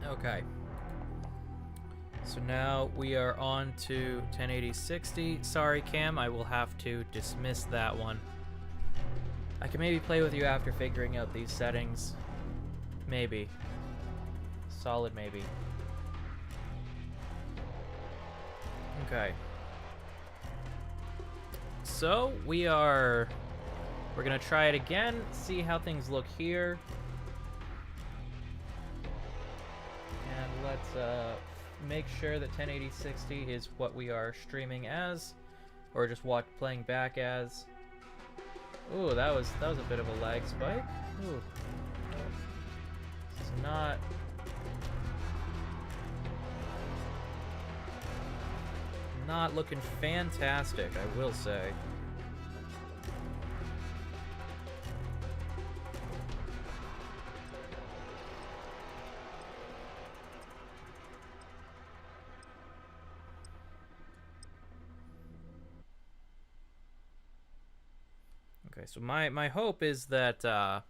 Okay. So now we are on to 1080-60. Sorry, Cam, I will have to dismiss that one. I can maybe play with you after figuring out these settings. Maybe. Solid maybe. Okay. So we're gonna try it again, see how things look here. And let's make sure that 1080-60 is what we are streaming as, or just playing back as. Ooh, that was a bit of a lag spike. Ooh. It's not looking fantastic, I will say. Okay, so my hope is that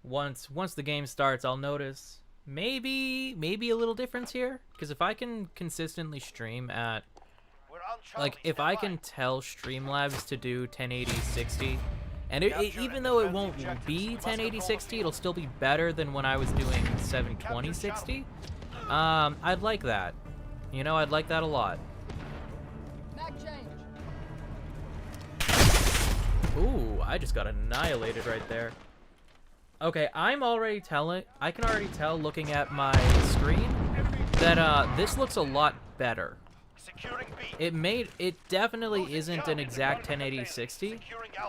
once the game starts, I'll notice maybe a little difference here, because if I can consistently stream at, like, if I can tell Streamlabs to do 1080-60, and even though it won't be 1080-60, it'll still be better than when I was doing 720-60. I'd like that. You know, I'd like that a lot. Ooh, I just got annihilated right there. Okay, I can already tell looking at my screen that this looks a lot better. It definitely isn't an exact 1080-60,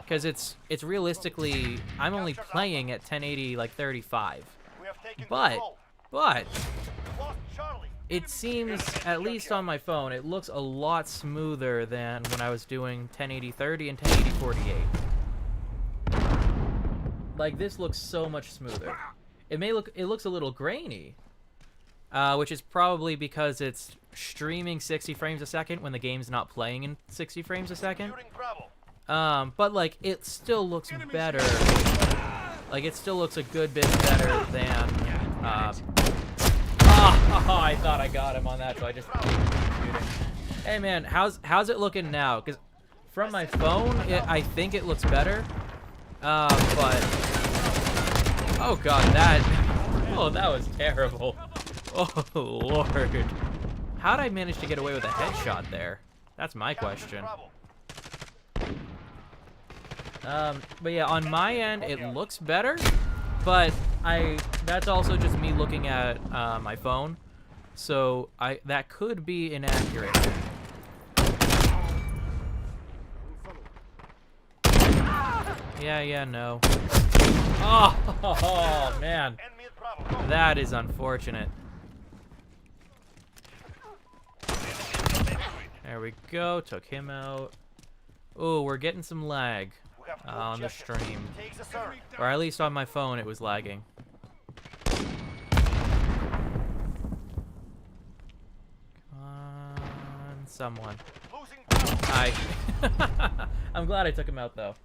because it's realistically, I'm only playing at 1080 like 35. But it seems, at least on my phone, it looks a lot smoother than when I was doing 1080-30 and 1080-48. Like, this looks so much smoother. It looks a little grainy, which is probably because it's streaming 60 frames a second when the game's not playing in 60 frames a second. But like, it still looks better. Like, it still looks a good bit better than, Oh, I thought I got him on that, so I just keep shooting. Hey man, how's it looking now? Because from my phone, I think it looks better. But oh god, that was terrible. Oh lord, how'd I manage to get away with a headshot there? That's my question. But yeah, on my end, it looks better. But that's also just me looking at my phone, so that could be inaccurate. Yeah, no. Oh, man, that is unfortunate. There we go, took him out. Oh, we're getting some lag on the stream, or at least on my phone it was lagging. Come on, someone. Hi. I'm glad I took him out though.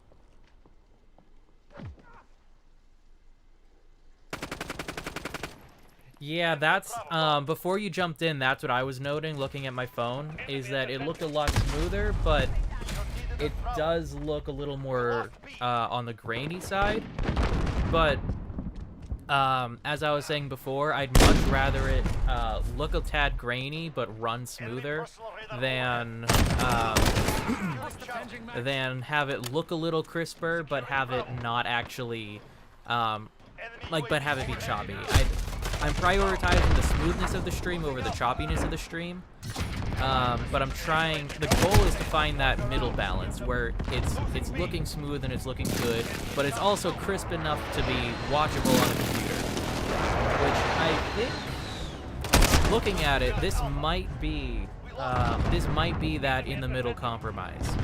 Yeah, that's before you jumped in, that's what I was noting looking at my phone, is that it looked a lot smoother, but it does look a little more on the grainy side. But as I was saying before, I'd much rather it look a tad grainy but run smoother than have it look a little crisper but have it not actually but have it be choppy. I'm prioritizing the smoothness of the stream over the choppiness of the stream. But I'm trying, the goal is to find that middle balance where it's looking smooth and it's looking good, but it's also crisp enough to be watchable on a computer. Which I think, looking at it, this might be that in the middle compromise.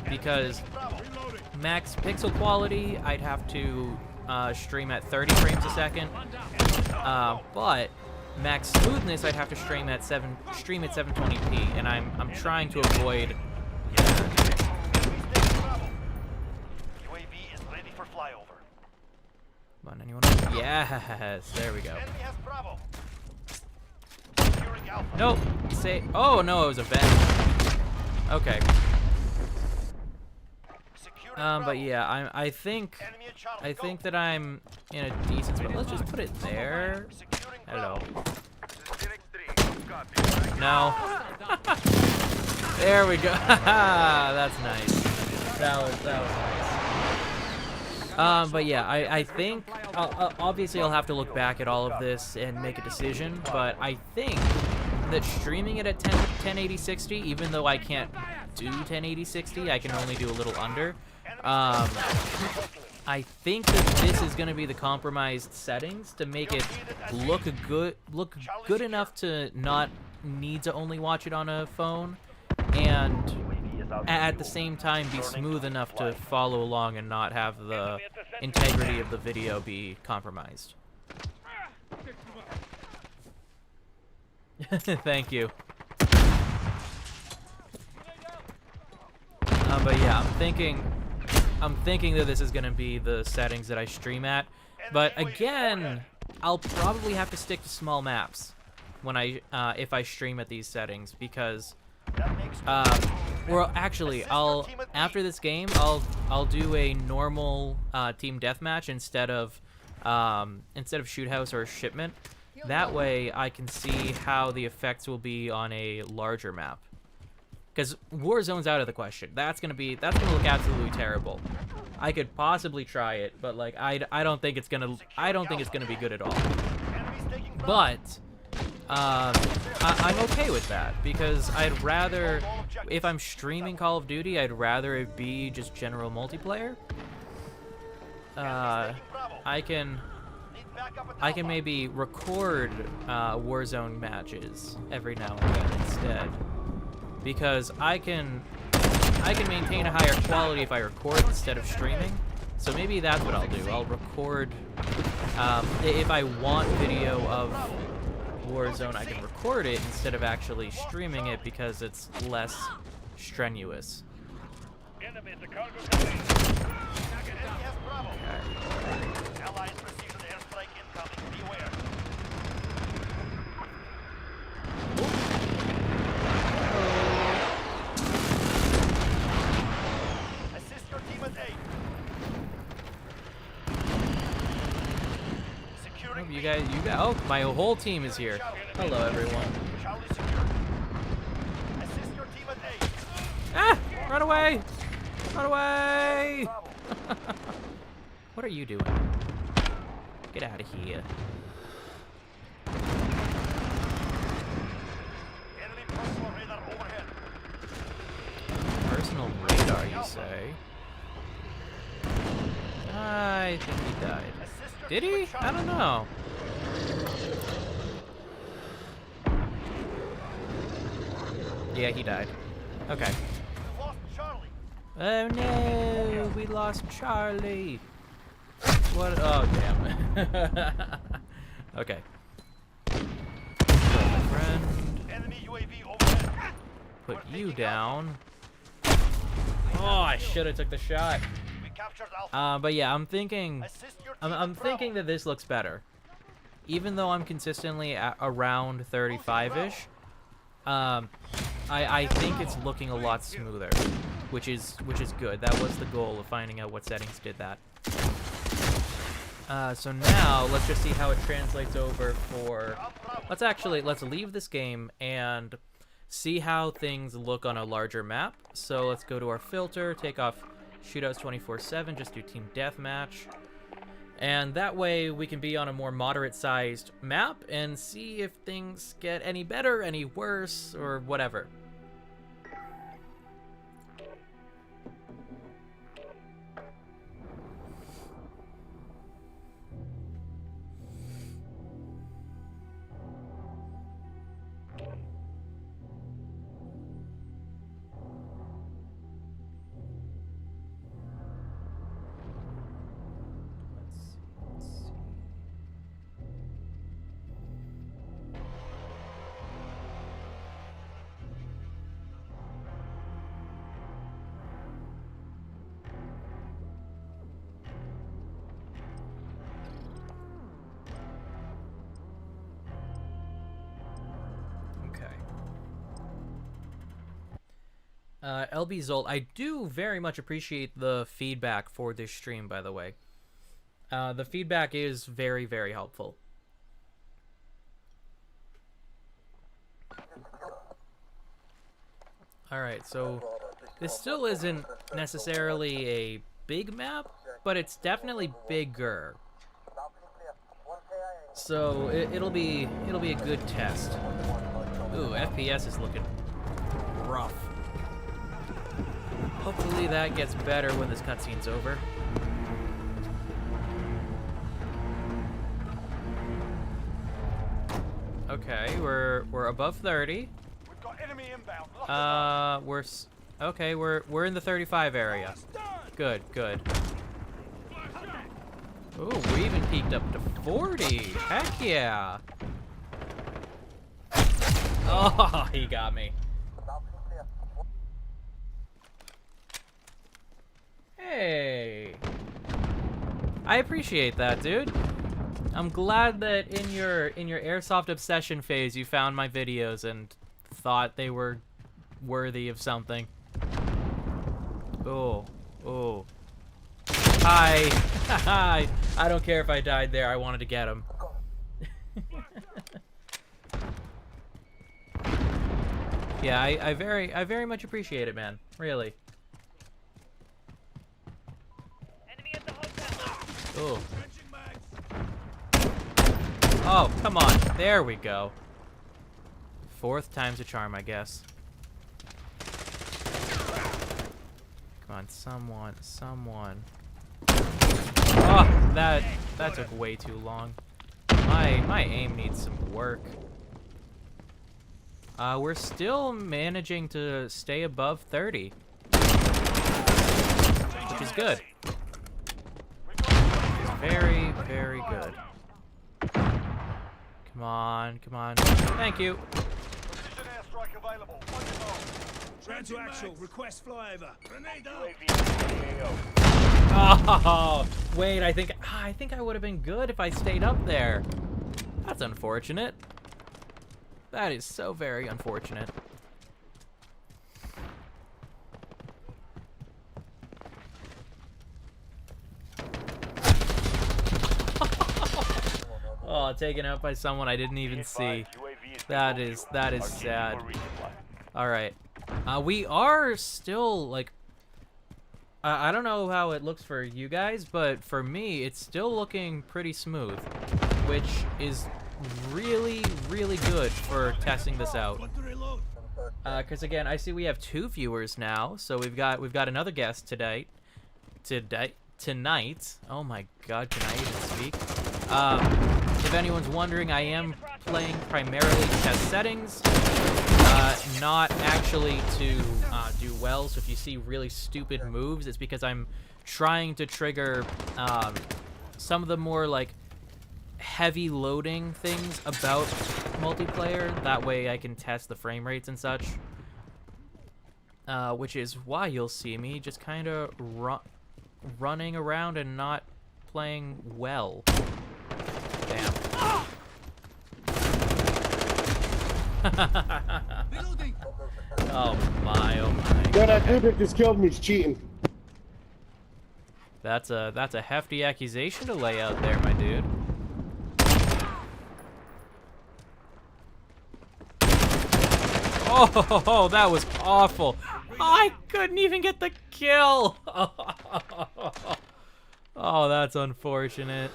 Because max pixel quality, I'd have to stream at 30 frames a second, but max smoothness, I'd have to stream at 720p, and I'm trying to avoid that. UAV is ready for flyover. Come on, anyone? Yes, there we go. Nope. Say. Oh no, it was a vent. Okay. But yeah, I think that I'm in a decent spot. Let's just put it there. Hello. No. There we go. That's nice. That was nice. But yeah, I think obviously I'll have to look back at all of this and make a decision. But I think that streaming it at 1080-60, even though I can't do 1080-60, I can only do a little under. I think that this is going to be the compromised settings to make it look good enough to not need to only watch it on a phone, and at the same time be smooth enough to follow along and not have the integrity of the video be compromised. Thank you. But yeah, I'm thinking that this is going to be the settings that I stream at. But again, I'll probably have to stick to small maps when if I stream at these settings, because well, actually, after this game, I'll do a normal team deathmatch instead of shoot house or shipment. That way I can see how the effects will be on a larger map. Because Warzone's out of the question. That's gonna look absolutely terrible. I could possibly try it, but like I don't think it's gonna be good at all. But I'm okay with that, because I'd rather, if I'm streaming Call of Duty, I'd rather it be just general multiplayer. I can maybe record Warzone matches every now and then instead, because I can maintain a higher quality if I record instead of streaming. So maybe that's what I'll do. I'll record, if I want video of Warzone, I can record it instead of actually streaming it, because it's less strenuous. You guys, oh, my whole team is here. Hello, everyone. Ah! Run away! Run away! What are you doing? Get out of here. Personal radar, you say? I think he died. Did he? I don't know. Yeah, he died. Okay. Oh no, we lost Charlie. What? Oh damn. Okay. My friend. Put you down. Oh, I should have took the shot. But yeah, I'm thinking that this looks better. Even though I'm consistently at around 35-ish, I think it's looking a lot smoother, which is good. That was the goal of finding out what settings did that. So now let's just see how it translates over for. Let's leave this game and see how things look on a larger map. So let's go to our filter, take off shootouts 24/7, just do team deathmatch. And that way we can be on a more moderate-sized map and see if things get any better, any worse, or whatever. LB Zolt, I do very much appreciate the feedback for this stream, by the way. The feedback is very, very helpful. Alright, so this still isn't necessarily a big map, but it's definitely bigger. So it'll be a good test. Ooh, FPS is looking rough. Hopefully that gets better when this cutscene's over. Okay, we're above 30. We've got enemy inbound. We're in the 35 area. Good, good. Ooh, we even peaked up to 40. Heck yeah. Oh, he got me. Hey. I appreciate that, dude. I'm glad that in your airsoft obsession phase you found my videos and thought they were worthy of something. Oh. Oh. Hi. Hi. I don't care if I died there. I wanted to get him. Yeah, I very much appreciate it, man. Really. Enemy at the hotel. Ooh. Oh, come on. There we go. Fourth time's a charm, I guess. Come on, someone. Oh, that took way too long. My aim needs some work. We're still managing to stay above 30, which is good. It's very, very good. Come on, come on. Thank you. Precision airstrike available. Turn to actual. Request flyover. Grenade out. Oh, wait, I think I would have been good if I stayed up there. That's unfortunate. That is so very unfortunate. Oh, taken out by someone I didn't even see. That is sad. All right. We are still like I don't know how it looks for you guys, but for me it's still looking pretty smooth, which is really, really good for testing this out. Because again, I see we have 2 viewers now, so we've got another guest tonight. Oh my God, can I even speak? If anyone's wondering, I am playing primarily test settings, not actually to do well. So if you see really stupid moves, it's because I'm trying to trigger some of the more like heavy loading things about multiplayer. That way I can test the frame rates and such. Which is why you'll see me just kind of running around and not playing well. Damn. Oh my, oh my. Yeah, that dude that just killed me is cheating. That's a hefty accusation to lay out there, my dude. Oh, that was awful. I couldn't even get the kill. Oh, that's unfortunate.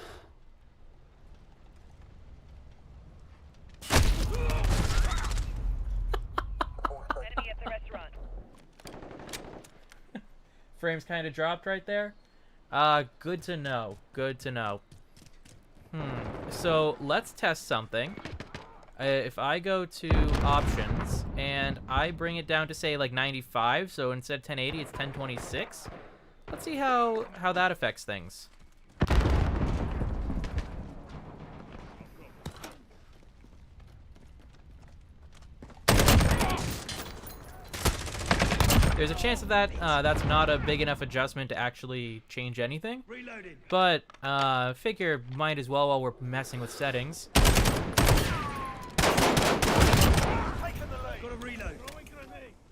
Enemy at the restaurant. Frames kind of dropped right there. Good to know. Good to know. So let's test something. If I go to options and I bring it down to say like 95, so instead of 1080 it's 1026. Let's see how that affects things. There's a chance of that that's not a big enough adjustment to actually change anything. Reloading. But figure might as well while we're messing with settings. Taking the lead. Got a reload.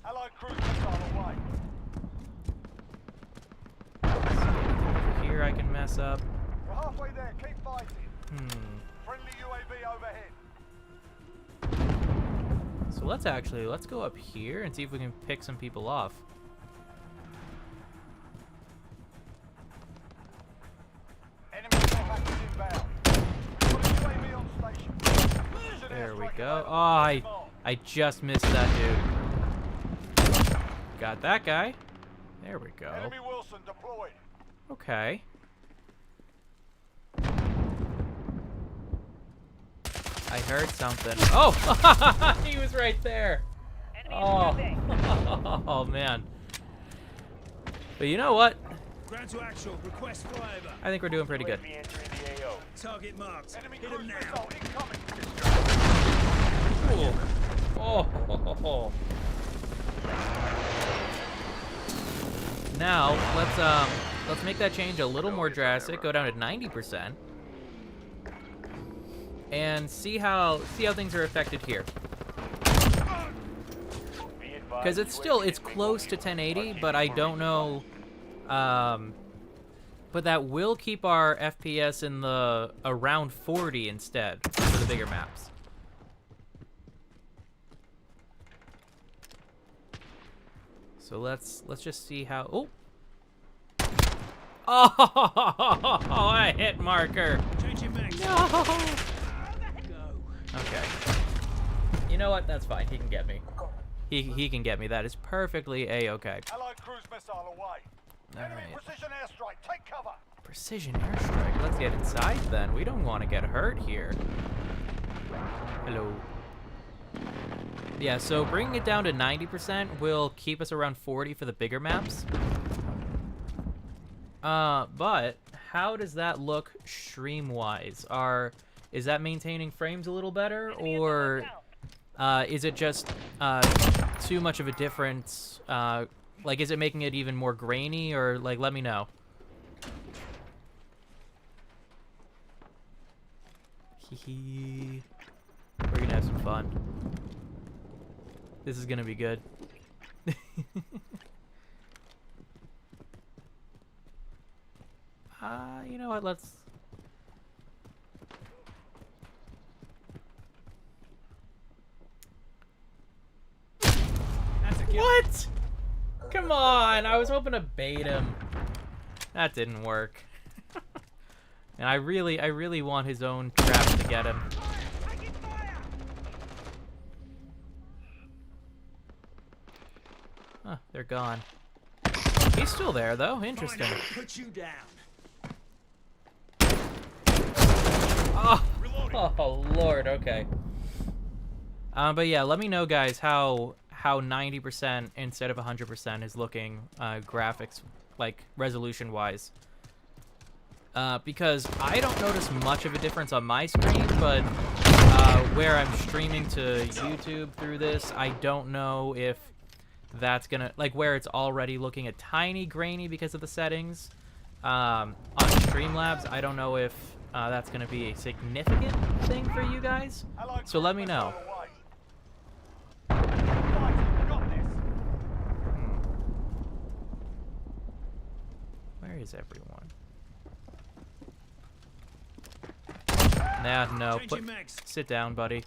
Allied crew missile away. I can mess up. We're halfway there. Keep fighting. Friendly UAV overhead. So let's go up here and see if we can pick some people off. Enemy care package inbound. Got a UAV on station. Precision There we airstrike go. available. Oh, I just missed that dude. Got that guy. There we go. Enemy Wilson deployed. Okay. I heard something. Oh! He was right there. Enemy Oh. in Oh, man. But you know what? Ground to actual. Request flyover. I think we're doing pretty good. UAV entering the AO. Target marked. Enemy Hit cruise him now. missile incoming. Oh. Now, let's make that change a little more drastic. Go down to 90%. And see how things are affected here. Because it's close to 1080, but I don't know. But that will keep our FPS in the around 40 instead for the bigger maps. So let's just see how. Oh, a hit marker. Changing mags. No. Go. Okay. You know what? That's fine. He can get me. He can get me. That is perfectly a-okay. Allied cruise missile away. Enemy Alright. precision airstrike. Take cover. Precision airstrike. Let's get inside then. We don't want to get hurt here. Hello. Yeah, so bringing it down to 90% will keep us around 40 for the bigger maps. But how does that look stream-wise? Is that maintaining frames a little better, or is it just too much of a difference? Like, is it making it even more grainy, or like, let me know. Hee. We're gonna have some fun. This is gonna be good. You know what? Let's. That's a kill. What? Come on! I was hoping to bait him. That didn't work. And I really want his own trap to get him. Huh, they're gone. He's still there, though. Interesting. Fine, put you down. Oh, Lord. Okay. But yeah, let me know, guys, how 90% instead of 100% is looking graphics, like resolution-wise. Because I don't notice much of a difference on my screen, but where I'm streaming to YouTube through this, I don't know if that's gonna, like, where it's already looking a tiny grainy because of the settings. On Streamlabs, I don't know if that's gonna be a significant thing for you guys. Allied So let cruise me know. missile away. Right, got this. Where is everyone? Nah, no. Changing mags. Sit down, buddy.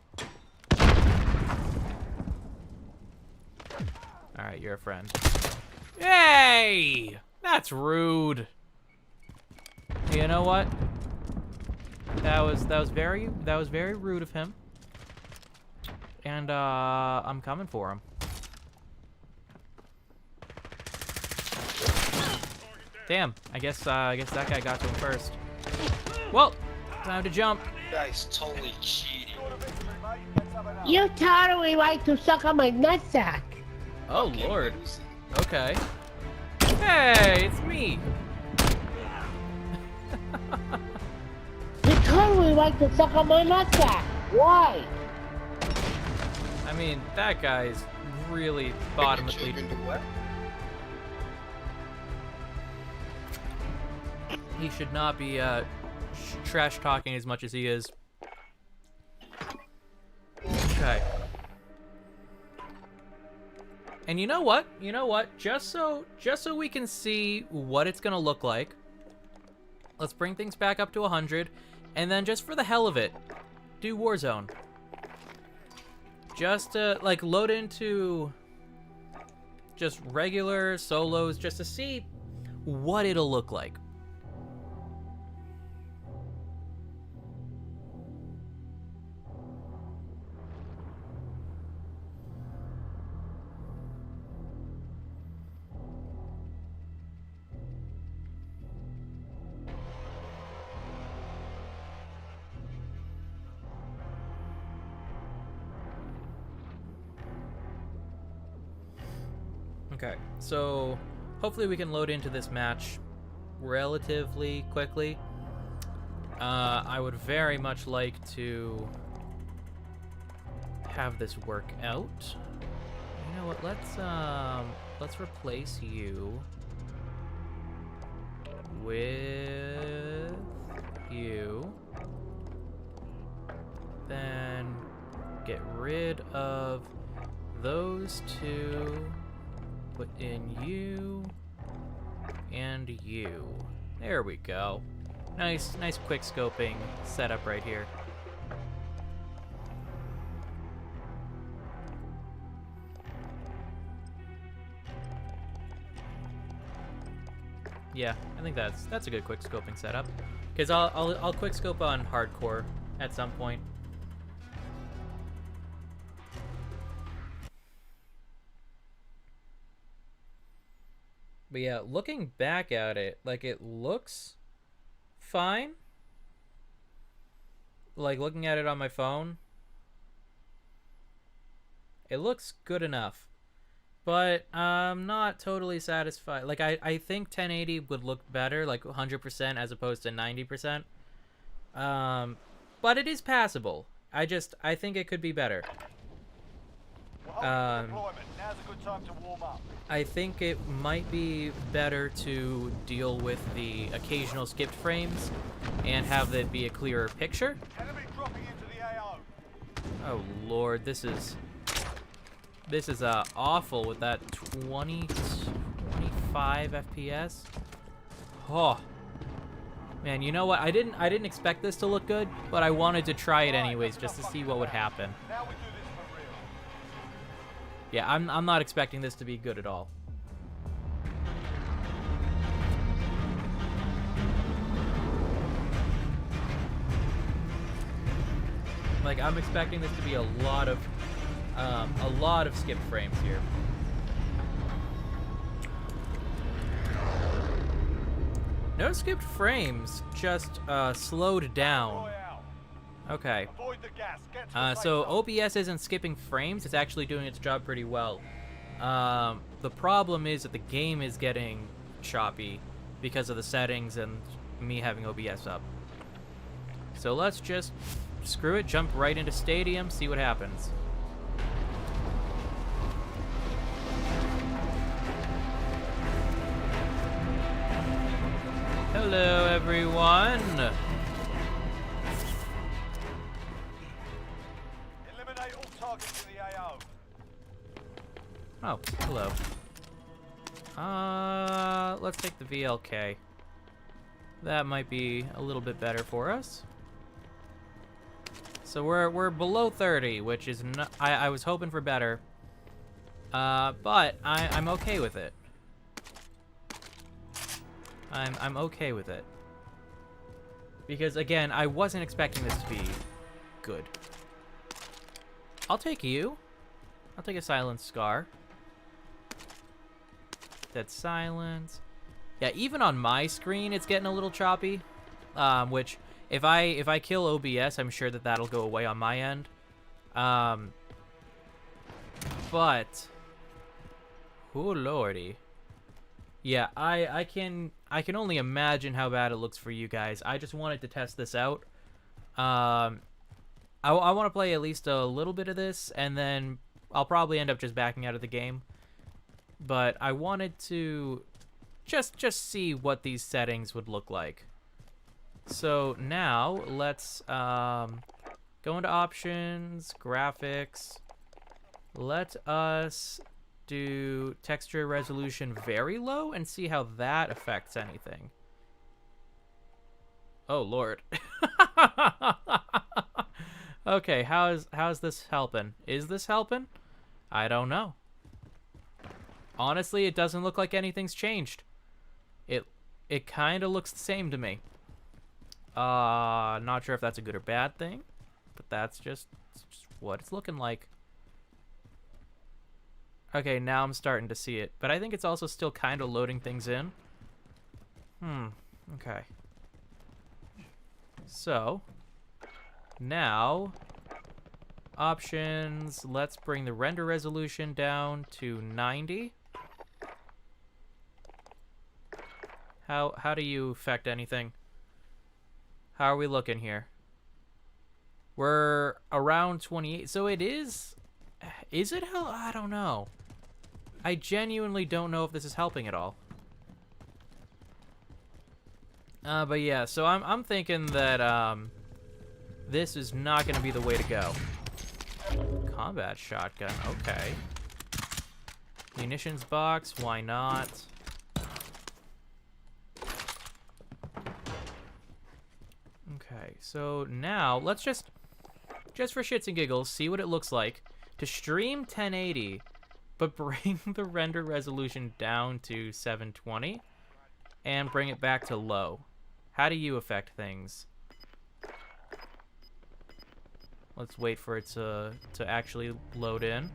Alright, you're a friend. Hey! That's rude. You know what? That was very rude of him. And I'm coming for him. Damn, I guess that guy got to him first. Well, time to jump. Guy's totally cheating. Scored a victory, mate. Let's have another. You totally like to suck on my nutsack. Oh, Lord. Okay. Hey, it's me. You totally like to suck on my nutsack. Why? I mean, that guy's really bottomlessly. He should not be trash talking as much as he is. Okay. And you know what? You know what? Just so we can see what it's gonna look like. Let's bring things back up to 100, and then just for the hell of it, do Warzone. Just to, like, load into just regular solos just to see what it'll look like. Okay, so hopefully we can load into this match relatively quickly. I would very much like to have this work out. You know what? Let's replace you with you. Then get rid of those two. Put in you and you. There we go. Nice quick scoping setup right here. Yeah, I think that's a good quick scoping setup. Because I'll quick scope on hardcore at some point. But yeah, looking back at it, like, it looks fine. Like, looking at it on my phone, it looks good enough. But I'm not totally satisfied. Like, I think 1080 would look better, like 100% as opposed to 90%. But it is passable. I think it could be better. Now's a good time to warm up. I think it might be better to deal with the occasional skipped frames and have it be a clearer picture. Enemy dropping into the AO. Oh lord, this is awful with that 25 FPS. Oh man, you know what? I didn't expect this to look good, but I wanted to try it anyways just to see what would happen. Now we do this for real. Yeah, I'm not expecting this to be good at all. Like, I'm expecting this to be a lot of skipped frames here. No skipped frames, just slowed down. Royale. Okay. Avoid the gas. Get to the safe So zone. OBS isn't skipping frames, it's actually doing its job pretty well. The problem is that the game is getting choppy because of the settings and me having OBS up. So let's just screw it, jump right into Stadium, see what happens. Hello everyone! Eliminate all targets in the AO. Oh, hello. Let's take the VLK. That might be a little bit better for us. So we're below 30, which is not, I was hoping for better. But I'm okay with it. I'm okay with it. Because again, I wasn't expecting this to be good. I'll take you. I'll take a Silence Scar. Dead Silence. Yeah, even on my screen, it's getting a little choppy. Which, if I kill OBS, I'm sure that that'll go away on my end. But, oh lordy. Yeah, I can only imagine how bad it looks for you guys. I just wanted to test this out. I want to play at least a little bit of this, and then I'll probably end up just backing out of the game. But I wanted to just see what these settings would look like. So now let's go into options, graphics. Let us do texture resolution very low and see how that affects anything. Oh Lord. Okay, how's this helping? Is this helping? I don't know. Honestly, it doesn't look like anything's changed. It kind of looks the same to me. Not sure if that's a good or bad thing, but that's just what it's looking like. Okay, now I'm starting to see it, but I think it's also still kind of loading things in. Okay. So, now, options, let's bring the render resolution down to 90. How do you affect anything? How are we looking here? We're around 28, so it is it hell? I don't know. I genuinely don't know if this is helping at all. But yeah, so I'm thinking that this is not gonna be the way to go. Combat shotgun, okay. Munitions box, why not? Okay, so now let's just for shits and giggles, see what it looks like to stream 1080, but bring the render resolution down to 720 and bring it back to low. How do you affect things? Let's wait for it to actually load in.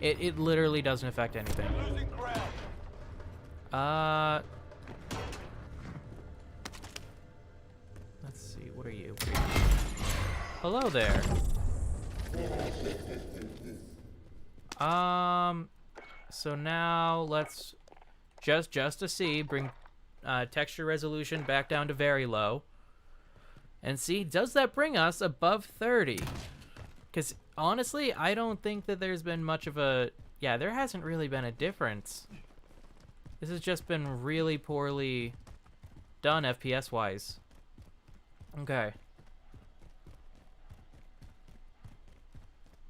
It literally doesn't affect anything. Losing ground. Let's see, what are you? Hello there. So now let's just to see, bring texture resolution back down to very low. And see, does that bring us above 30? Because honestly, I don't think that there's been much of a... Yeah, there hasn't really been a difference. This has just been really poorly done FPS-wise. Okay.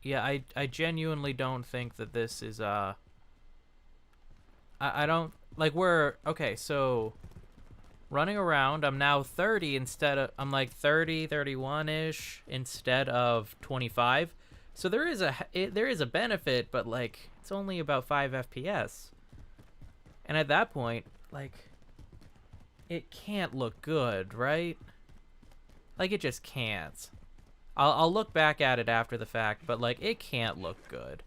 Yeah, I genuinely don't think that this is, I don't... Like, we're... Okay, so... Running around, I'm now 30 instead of... I'm like 30, 31-ish instead of 25. So there is a benefit, but, like, it's only about 5 FPS. And at that point, like, it can't look good, right? Like, it just can't. I'll look back at it after the fact, but, like, it can't look good.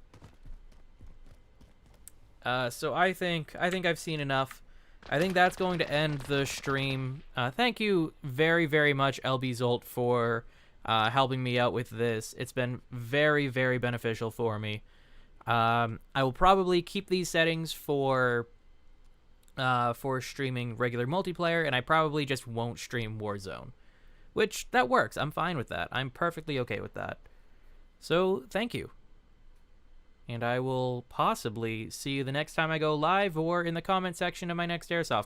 So I think I've seen enough. I think that's going to end the stream. Thank you very, very much, LB Zolt, for helping me out with this. It's been very, very beneficial for me. I will probably keep these settings for streaming regular multiplayer, and I probably just won't stream Warzone. Which, that works. I'm fine with that. I'm perfectly okay with that. So, thank you. And I will possibly see you the next time I go live or in the comment section of my next Airsoft